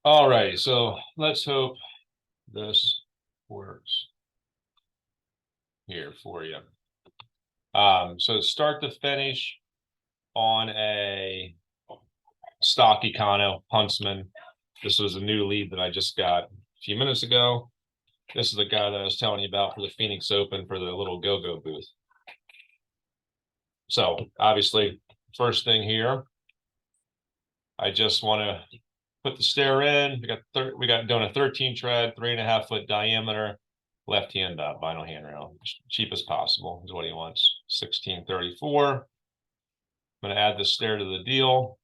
All right, so let's hope this works here for you. So start to finish on a stock Econo Huntsman. This was a new lead that I just got a few minutes ago. This is the guy that I was telling you about for the Phoenix Open for the little go-go booth. So obviously, first thing here, I just want to put the stair in. We got doing a 13 tread, 3.5 foot diameter, left hand vinyl handrail, cheap as possible is what he wants. 1634. I'm going to add the stair to the deal.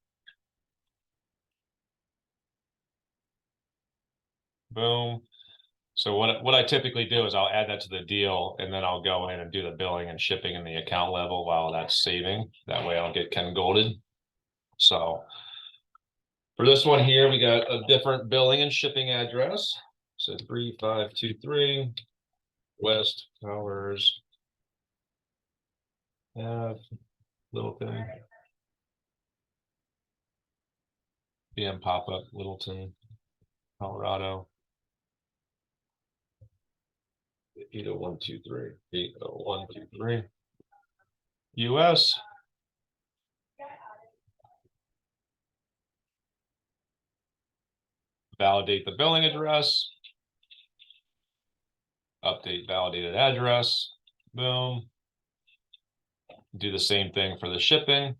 Boom. So what I typically do is I'll add that to the deal, and then I'll go in and do the billing and shipping in the account level while that's saving. That way I don't get Ken Golded. So for this one here, we got a different billing and shipping address. So 3523 West Towers Ave, Littleton. BM pop-up, Littleton, Colorado. 80123. 80123. US. Validate the billing address. Update validated address. Boom. Do the same thing for the shipping.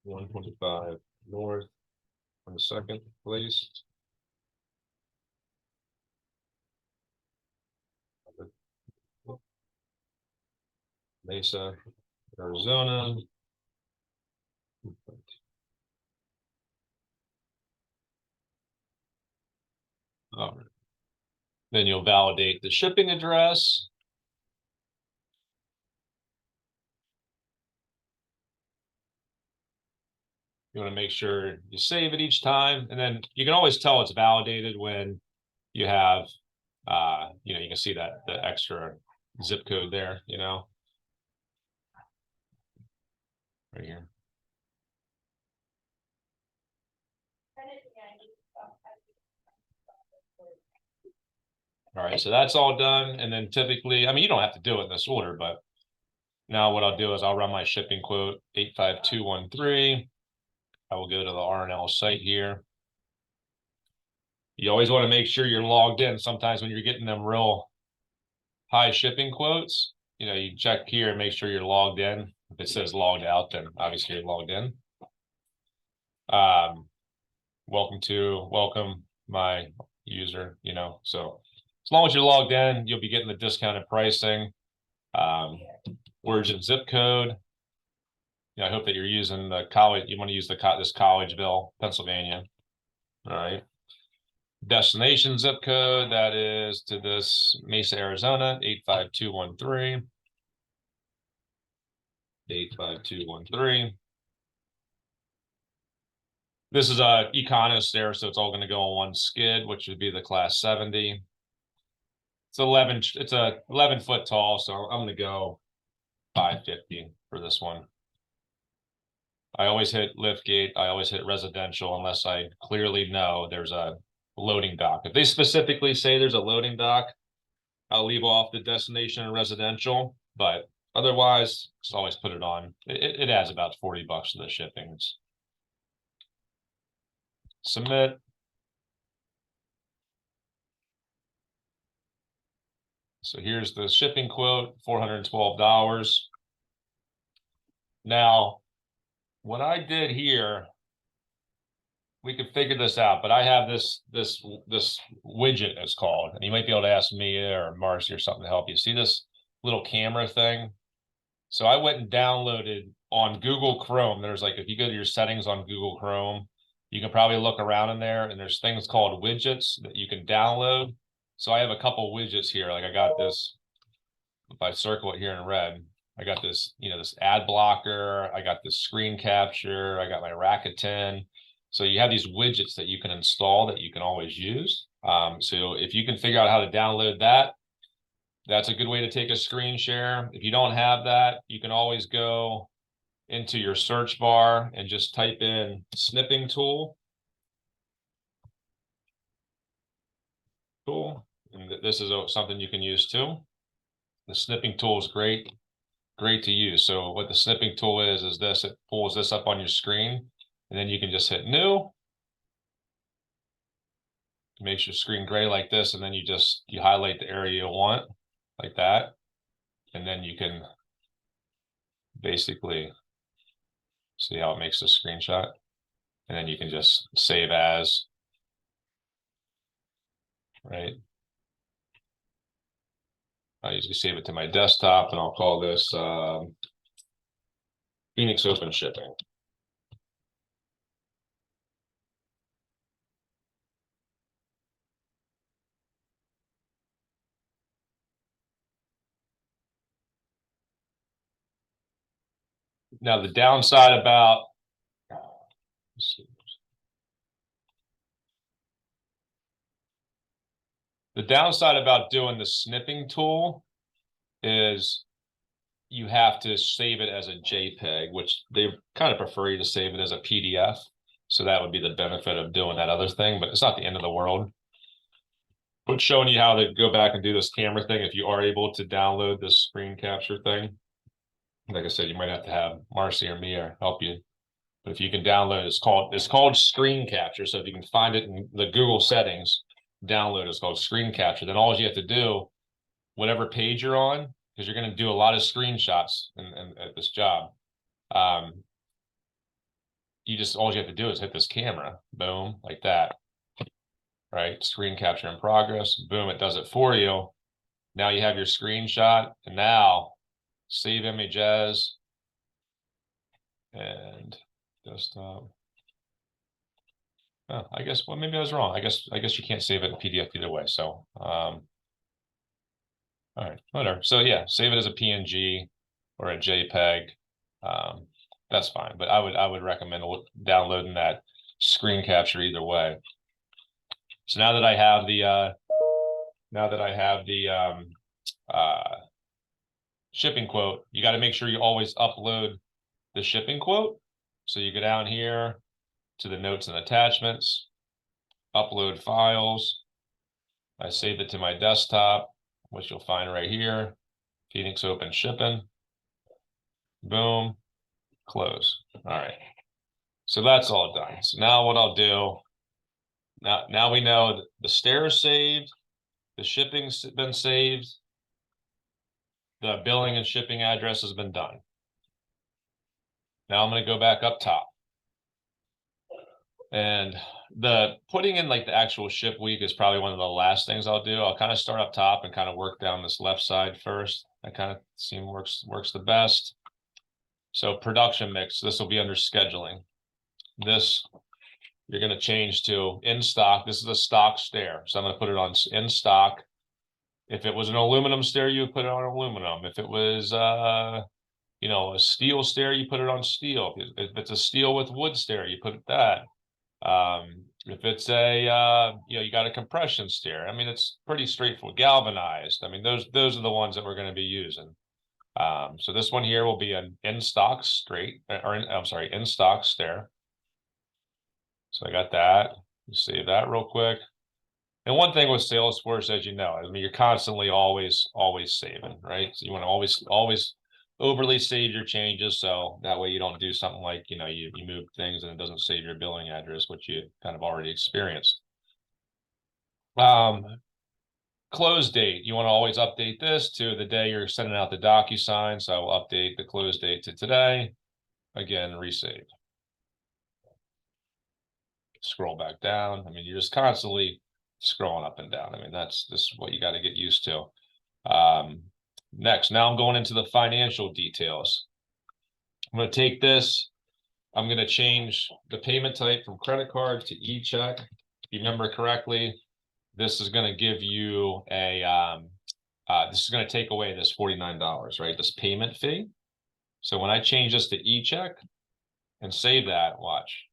125 North on the second place. Mesa, Arizona. All right. Then you'll validate the shipping address. You want to make sure you save it each time. And then you can always tell it's validated when you have, you can see that the extra zip code there, right here. All right, so that's all done. And then typically, I mean, you don't have to do it in this order, but now what I'll do is I'll run my shipping quote 85213. I will go to the R&L site here. You always want to make sure you're logged in. Sometimes when you're getting them real high shipping quotes, you check here and make sure you're logged in. If it says logged out, then obviously you're logged in. Welcome my user, so as long as you're logged in, you'll be getting the discounted pricing. Origin zip code. I hope that you're using the college. You want to use this Collegeville, Pennsylvania. All right. Destination zip code, that is to this Mesa, Arizona, 85213. 85213. This is a Econo stair, so it's all going to go on one skid, which would be the class 70. It's 11 foot tall, so I'm going to go 550 for this one. I always hit lift gate. I always hit residential unless I clearly know there's a loading dock. If they specifically say there's a loading dock, I'll leave off the destination and residential, but otherwise, just always put it on. It adds about $40 to the shipping. Submit. So here's the shipping quote, $412. Now, what I did here, we could figure this out, but I have this widget, it's called, and you might be able to ask me or Marcy or something to help you. See this little camera thing? So I went and downloaded on Google Chrome. There's if you go to your settings on Google Chrome, you can probably look around in there, and there's things called widgets that you can download. So I have a couple widgets here. I got this, if I circle it here in red, I got this, this ad blocker. I got this screen capture. I got my Rakuten. So you have these widgets that you can install that you can always use. So if you can figure out how to download that, That's a good way to take a screen share. If you don't have that, you can always go into your search bar and just type in snipping tool. And this is something you can use too. The snipping tool is great to use. So what the snipping tool is this, it pulls this up on your screen, and then you can just hit new. It makes your screen gray like this, and then you highlight the area you want like that. And then you can basically see how it makes the screenshot. And then you can just save as, right? I usually save it to my desktop, and I'll call this Phoenix Open Shipping. Now the downside about doing the snipping tool is you have to save it as a JPEG, which they kind of prefer you to save it as a PDF. So that would be the benefit of doing that other thing, but it's not the end of the world. But showing you how to go back and do this camera thing, if you are able to download this screen capture thing. Like I said, you might have to have Marcy or me help you. But if you can download, it's called screen capture. So if you can find it in the Google settings, download it's called screen capture. Then all you have to do, whatever page you're on, because you're going to do a lot of screenshots at this job. All you have to do is hit this camera, boom, like that, right? Screen capture in progress, boom, it does it for you. Now you have your screenshot, and now save image as, and desktop. Oh, I guess, well, maybe I was wrong. I guess you can't save it in PDF either way. So, all right, whatever. So yeah, save it as a PNG or a JPEG. That's fine, but I would recommend downloading that screen capture either way. So now that I have the shipping quote, you got to make sure you always upload the shipping quote. So you go down here to the notes and attachments, upload files. I saved it to my desktop, which you'll find right here, Phoenix Open Shipping. Boom, close. All right. So that's all done. So now what I'll do, now we know that the stair is saved, the shipping's been saved, the billing and shipping address has been done. Now I'm going to go back up top. And the putting in like the actual ship week is probably one of the last things I'll do. I'll kind of start up top and kind of work down this left side first. That kind of seems works the best. So production mix, this will be under scheduling. This you're going to change to in stock. This is a stock stair. So I'm going to put it on in stock. If it was an aluminum stair, you would put it on aluminum. If it was a steel stair, you put it on steel. If it's a steel with wood stair, you put that. If it's a you got a compression stair, I mean, it's pretty straightforward. Galvanized, I mean, those are the ones that we're going to be using. So this one here will be an in stock in stock stair. So I got that. You save that real quick. And one thing with Salesforce, as you know, I mean, you're constantly always saving, right? So you want to always overly save your changes, so that way you don't do something like you move things and it doesn't save your billing address, which you kind of already experienced. Close date, you want to always update this to the day you're sending out the DocuSign, so I will update the close date to today. Again, resave. Scroll back down. I mean, you're just constantly scrolling up and down. I mean, this is what you got to get used to. Next, now I'm going into the financial details. I'm going to take this. I'm going to change the payment type from credit card to e-check. If you remember correctly, this is going to give you this is going to take away this $49, right? This payment fee. So when I change this to e-check and save that, watch.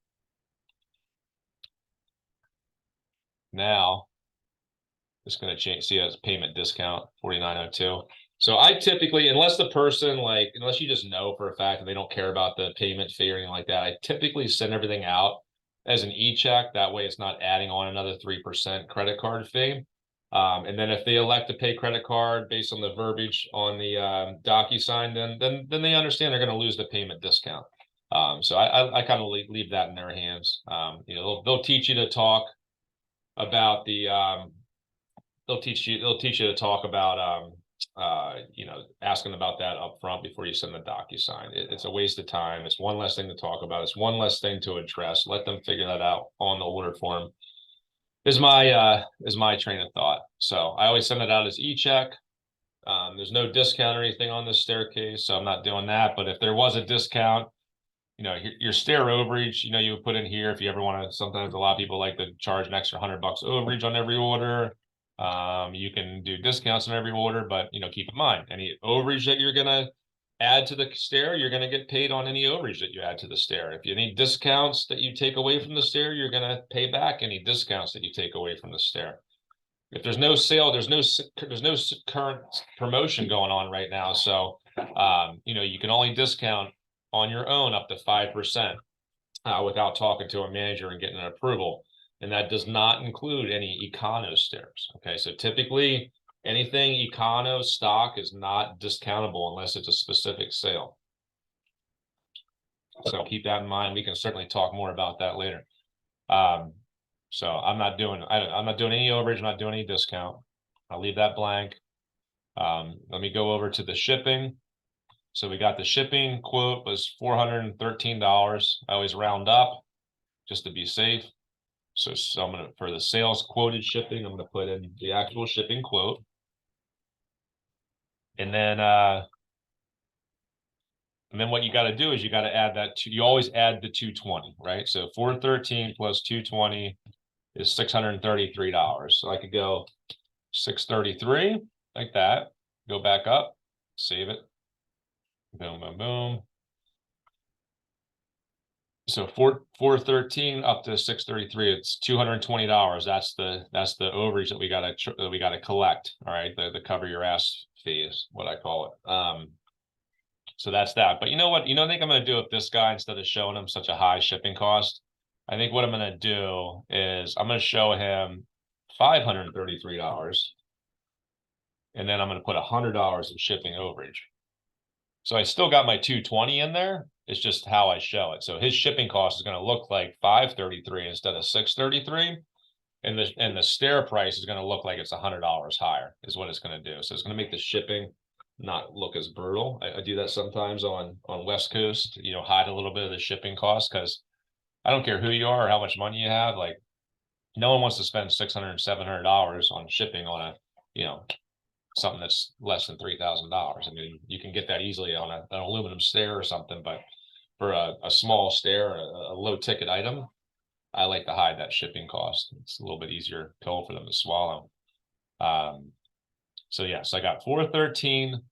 Now It's going to change. See, as payment discount 4902. So I typically, unless the person unless you just know for a fact that they don't care about the payment fee or anything like that, I typically send everything out as an e-check. That way it's not adding on another 3% credit card fee. And then if they elect to pay credit card based on the verbiage on the DocuSign, then they understand they're going to lose the payment discount. So I kind of leave that in their hands. They'll teach you to talk about they'll teach you to talk about asking about that up front before you send the DocuSign. It's a waste of time. It's one less thing to talk about. It's one less thing to address. Let them figure that out on the order form. Is my train of thought. So I always send it out as e-check. There's no discount or anything on this staircase, so I'm not doing that. But if there was a discount, your stair overage, you would put in here if you ever want to. Sometimes a lot of people like to charge an extra $100 overage on every order. You can do discounts on every order, but keep in mind, any overage that you're gonna add to the stair, you're gonna get paid on any overage that you add to the stair. If you need discounts that you take away from the stair, you're gonna pay back any discounts that you take away from the stair. If there's no sale, there's no current promotion going on right now, so you can only discount on your own up to 5% without talking to a manager and getting an approval. And that does not include any Econo stairs. Okay, so typically anything Econo stock is not discountable unless it's a specific sale. So keep that in mind. We can certainly talk more about that later. So I'm not doing any overage, I'm not doing any discount. I'll leave that blank. Let me go over to the shipping. So we got the shipping quote was $413. I always round up just to be safe. So I'm gonna, for the sales quoted shipping, I'm gonna put in the actual shipping quote. And then what you got to do is you got to add that you always add the 220, right? So 413 plus 220 is $633. So I could go 633 like that, go back up, save it. Boom, boom, boom. So 413 up to 633, it's $220. That's the overage that we gotta collect. All right, the cover your ass fee is what I call it. So that's that. But you know what? I think I'm gonna do with this guy, instead of showing him such a high shipping cost, I think what I'm gonna do is I'm gonna show him $533, and then I'm gonna put $100 in shipping overage. So I still got my 220 in there. It's just how I show it. So his shipping cost is going to look like 533 instead of 633. And the stair price is going to look like it's $100 higher is what it's going to do. So it's going to make the shipping not look as brutal. I do that sometimes on West Coast, hide a little bit of the shipping cost, because I don't care who you are or how much money you have. Like, no one wants to spend $600, $700 on shipping on a, something that's less than $3,000. I mean, you can get that easily on an aluminum stair or something, but for a small stair, a low ticket item, I like to hide that shipping cost. It's a little bit easier pill for them to swallow. So yes, I got 413,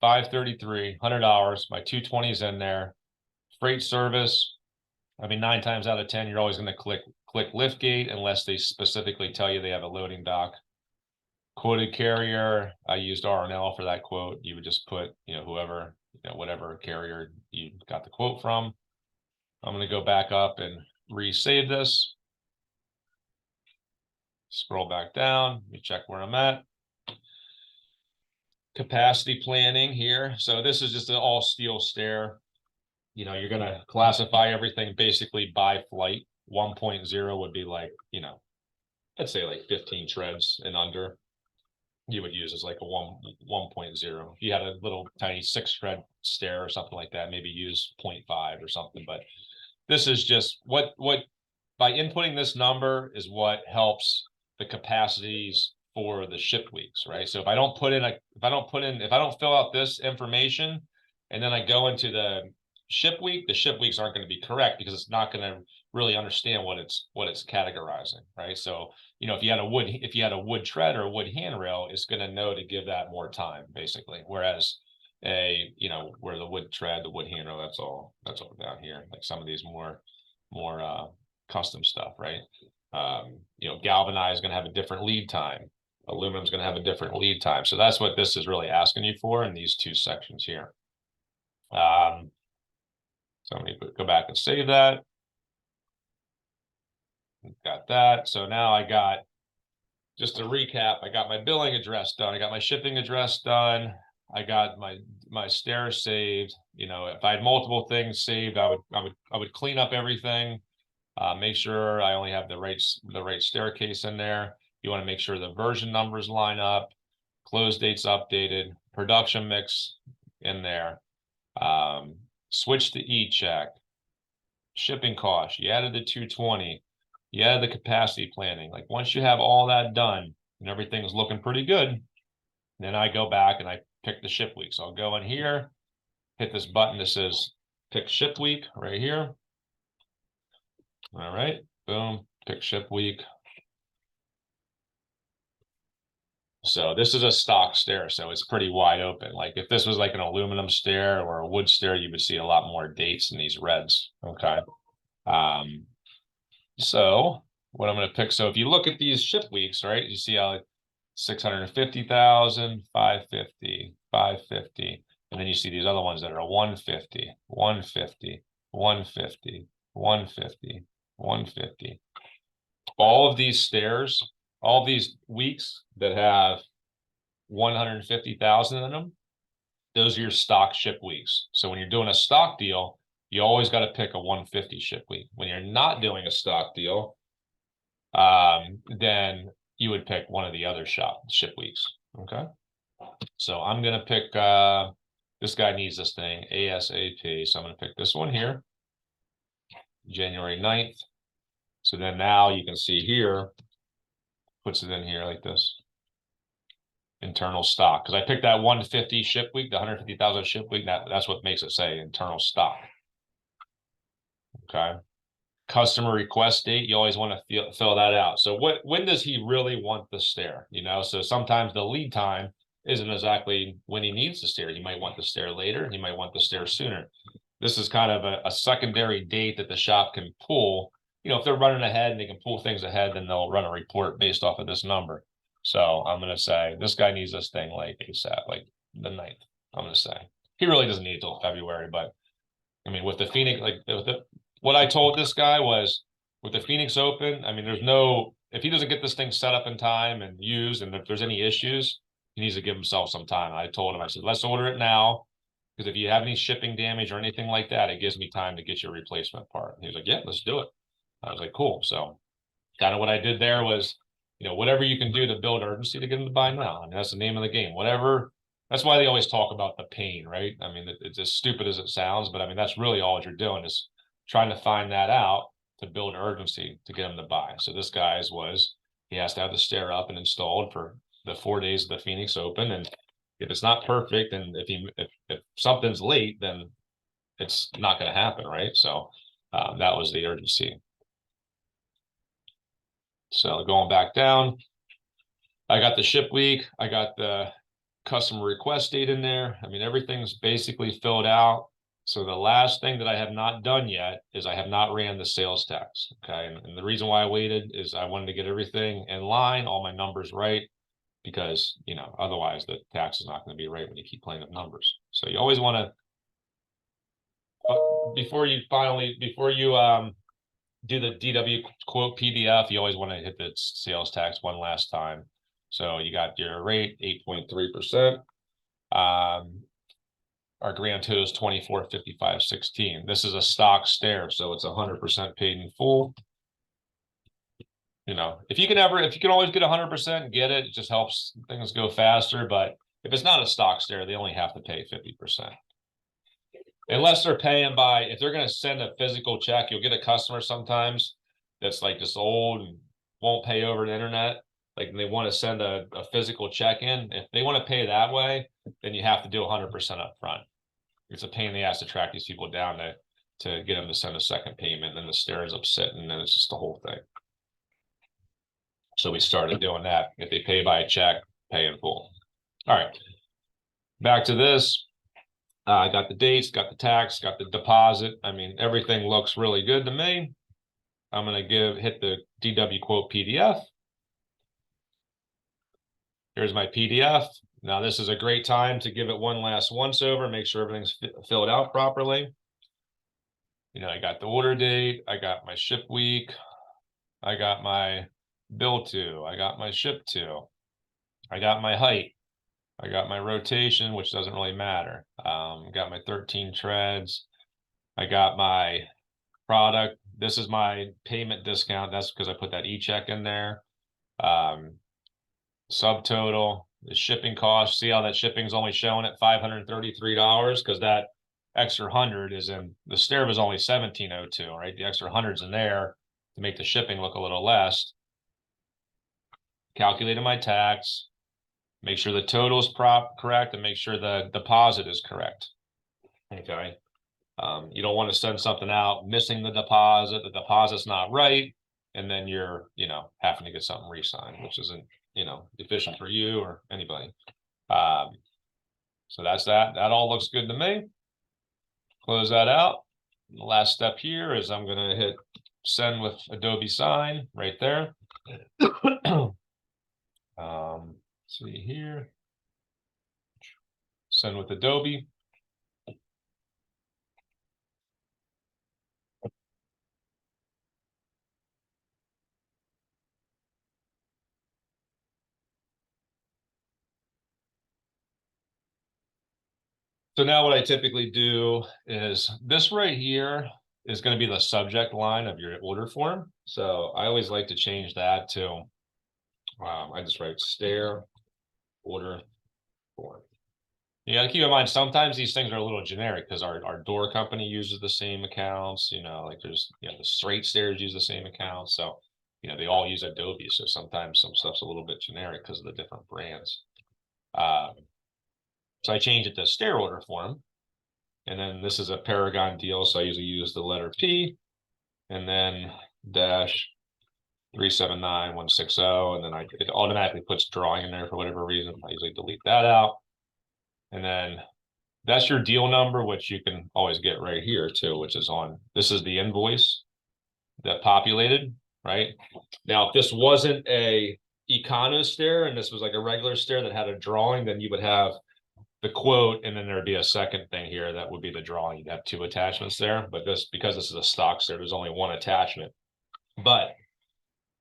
533, $100. My 220 is in there. Freight service. I mean, 9 times out of 10, you're always going to click liftgate unless they specifically tell you they have a loading dock. Quoted carrier, I used R&L for that quote. You would just put, whoever, whatever carrier you got the quote from. I'm going to go back up and resave this. Scroll back down. Let me check where I'm at. Capacity planning here. So this is just an all steel stair. You're going to classify everything basically by flight. 1.0 would be like, I'd say like 15 treads and under. You would use as like a 1.0. If you had a little tiny 6-tread stair or something like that, maybe use 0.5 or something. But this is just what by inputting this number is what helps the capacities for the ship weeks, right? So if I don't fill out this information and then I go into the ship weeks aren't going to be correct, because it's not going to really understand what it's categorizing, right? So if you had a wood tread or a wood handrail, it's going to know to give that more time, basically. Whereas where the wood tread, the wood handrail, that's all down here. Like some of these more custom stuff, right? Galvanized is going to have a different lead time. Aluminum's going to have a different lead time. So that's what this is really asking you for in these two sections here. So I'm going to go back and save that. Got that. So now I got, just to recap, I got my billing address done. I got my shipping address done. I got my stair saved. You know, if I had multiple things saved, I would clean up everything. Make sure I only have the right staircase in there. You want to make sure the version numbers line up, close dates updated, production mix in there. Switch to e-check, shipping cost. You added the 220. You added the capacity planning. Like once you have all that done and everything's looking pretty good, then I go back and I pick the ship week. So I'll go in here, hit this button that says pick ship week right here. All right, boom, pick ship week. So this is a stock stair, so it's pretty wide open. Like if this was like an aluminum stair or a wood stair, you would see a lot more dates in these reds. Okay. So what I'm going to pick, so if you look at these ship weeks, right, you see how 650,000, 550, 550, and then you see these other ones that are 150, 150, 150, 150, 150. All of these stairs, all these weeks that have 150,000 in them, those are your stock ship weeks. So when you're doing a stock deal, you always got to pick a 150 ship week. When you're not doing a stock deal, then you would pick one of the other ship weeks. Okay. So I'm going to pick, this guy needs this thing ASAP. So I'm going to pick this one here, January 9th. So then now you can see here, puts it in here like this. Internal stock. Because I picked that 150 ship week, the 150,000 ship week. That's what makes it say internal stock. Okay. Customer request date, you always want to fill that out. So when does he really want the stair? You know, so sometimes the lead time isn't exactly when he needs the stair. He might want the stair later. He might want the stair sooner. This is kind of a secondary date that the shop can pull. You know, if they're running ahead and they can pull things ahead, then they'll run a report based off of this number. So I'm going to say this guy needs this thing like ASAP, like the 9th. I'm going to say he really doesn't need it till February, but I mean, with the Phoenix, like what I told this guy was with the Phoenix Open, I mean, if he doesn't get this thing set up in time and used, and if there's any issues, he needs to give himself some time. I told him, I said, let's order it now. Because if you have any shipping damage or anything like that, it gives me time to get your replacement part. And he was like, yeah, let's do it. I was like, cool. So kind of what I did there was, you know, whatever you can do to build urgency to get them to buy now. I mean, that's the name of the game. Whatever. That's why they always talk about the pain, right? I mean, it's as stupid as it sounds, but I mean, that's really all you're doing is trying to find that out to build urgency to get them to buy. So this guy's was, he has to have the stair up and installed for the 4 days of the Phoenix Open. And if it's not perfect, and if something's late, then it's not going to happen, right? So that was the urgency. So going back down, I got the ship week. I got the customer request date in there. I mean, everything's basically filled out. So the last thing that I have not done yet is I have not ran the sales tax. Okay. And the reason why I waited is I wanted to get everything in line, all my numbers right, because, you know, otherwise the tax is not going to be right when you keep playing with numbers. So you always want to, before you do the DW quote PDF, you always want to hit the sales tax one last time. So you got your rate 8.3%. Our grand total is 2455.16. This is a stock stair, so it's 100% paid in full. You know, if you can always get 100%, get it. It just helps things go faster. But if it's not a stock stair, they only have to pay 50%. Unless they're paying by, if they're going to send a physical check, you'll get a customer sometimes that's like just old and won't pay over the internet. Like they want to send a physical check in. If they want to pay that way, then you have to do 100% up front. It's a pain in the ass to track these people down to get them to send a second payment. And then the stair is upset, and then it's just the whole thing. So we started doing that. If they pay by a check, pay in full. All right. Back to this. I got the dates, got the tax, got the deposit. I mean, everything looks really good to me. I'm going to hit the DW quote PDF. Here's my PDF. Now this is a great time to give it one last once over, make sure everything's filled out properly. You know, I got the order date, I got my ship week, I got my bill to, I got my ship to, I got my height, I got my rotation, which doesn't really matter. Got my 13 treads, I got my product. This is my payment discount. That's because I put that e-check in there. Subtotal, the shipping cost. See how that shipping's only showing at $533 because that extra 100 is in the stair was only 1702, right? The extra 100's in there to make the shipping look a little less. Calculated my tax, make sure the total is correct, and make sure the deposit is correct. Okay. You don't want to send something out missing the deposit's not right, and then you're, having to get something re-signed, which isn't, efficient for you or anybody. So that's that. That all looks good to me. Close that out. The last step here is I'm going to hit send with Adobe Sign right there. See here. Send with Adobe. So now what I typically do is this right here is going to be the subject line of your order form. So I always like to change that to, I just write stair order form. You got to keep in mind, sometimes these things are a little generic because our door company uses the same accounts, like there's, the straight stairs use the same accounts. So, they all use Adobe. So sometimes some stuff's a little bit generic because of the different brands. So I change it to stair order form. And then this is a Paragon deal. So I usually use the letter P and then dash 379160. And then it automatically puts drawing in there for whatever reason. I usually delete that out. And then that's your deal number, which you can always get right here too, which is this is the invoice that populated, right? Now, if this wasn't a Econo stair and this was like a regular stair that had a drawing, then you would have the quote, and then there'd be a second thing here that would be the drawing. You'd have two attachments there, but because this is a stock stair, there's only one attachment. But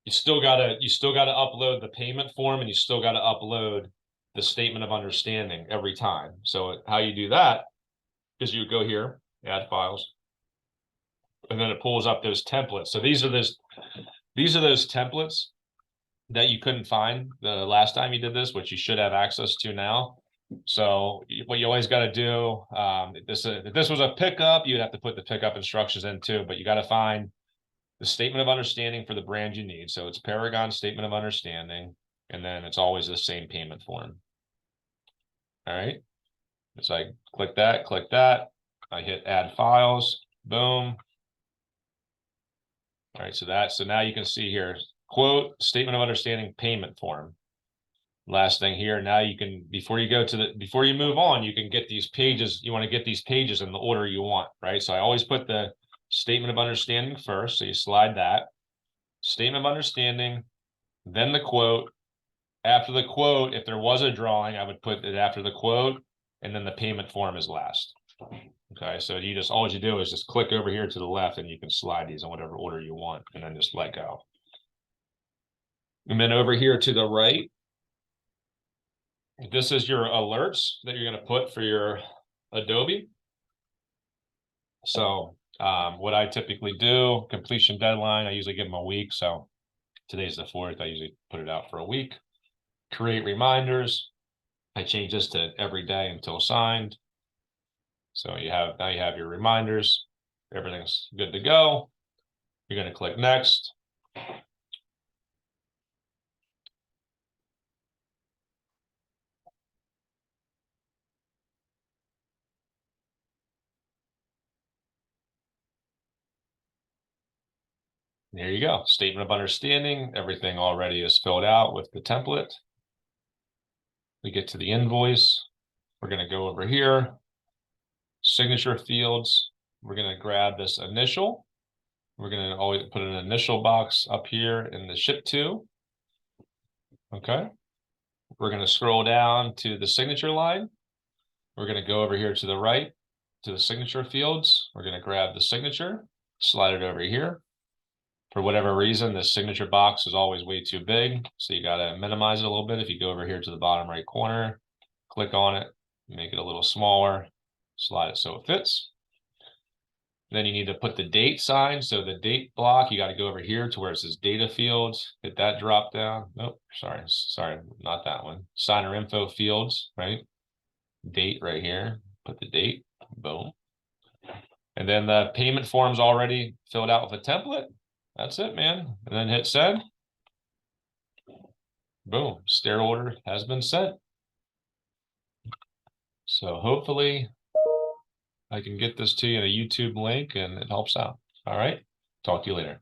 you still gotta upload the payment form, and you still gotta upload the statement of understanding every time. So how you do that is you go here, add files, and then it pulls up those templates. So these are those templates that you couldn't find the last time you did this, which you should have access to now. So what you always got to do, if this was a pickup, you'd have to put the pickup instructions in too, but you got to find the statement of understanding for the brand you need. So it's Paragon statement of understanding, and then it's always the same payment form. All right. It's like click that. I hit add files, boom. All right. So now you can see here, quote, statement of understanding payment form. Last thing here, now you can, before you move on, you can get these pages. You want to get these pages in the order you want, right? So I always put the statement of understanding first. So you slide that statement of understanding, then the quote. After the quote, if there was a drawing, I would put it after the quote, and then the payment form is last. Okay, so all you do is just click over here to the left, and you can slide these in whatever order you want, and then just let go. And then over here to the right, this is your alerts that you're going to put for your Adobe. So what I typically do, completion deadline, I usually give them a week. So today's the 4th. I usually put it out for a week. Create reminders. I change this to every day until signed. So now you have your reminders. Everything's good to go. You're going to click next. There you go. Statement of understanding. Everything already is filled out with the template. We get to the invoice. We're going to go over here. Signature fields. We're going to grab this initial. We're going to always put an initial box up here in the ship to. Okay. we're going to scroll down to the signature line. We're going to go over here to the right to the signature fields. We're going to grab the signature, slide it over here. For whatever reason, this signature box is always way too big. So you got to minimize it a little bit. If you go over here to the bottom right corner, click on it, make it a little smaller, slide it so it fits. Then you need to put the date sign. So the date block, you got to go over here to where it says data fields, hit that drop down. Nope, sorry, not that one. Signer info fields, right? Date right here, put the date, boom. And then the payment form's already filled out with a template. That's it, man. And then hit send. Boom, stair order has been sent. So hopefully I can get this to you in a YouTube link and it helps out. All right, talk to you later.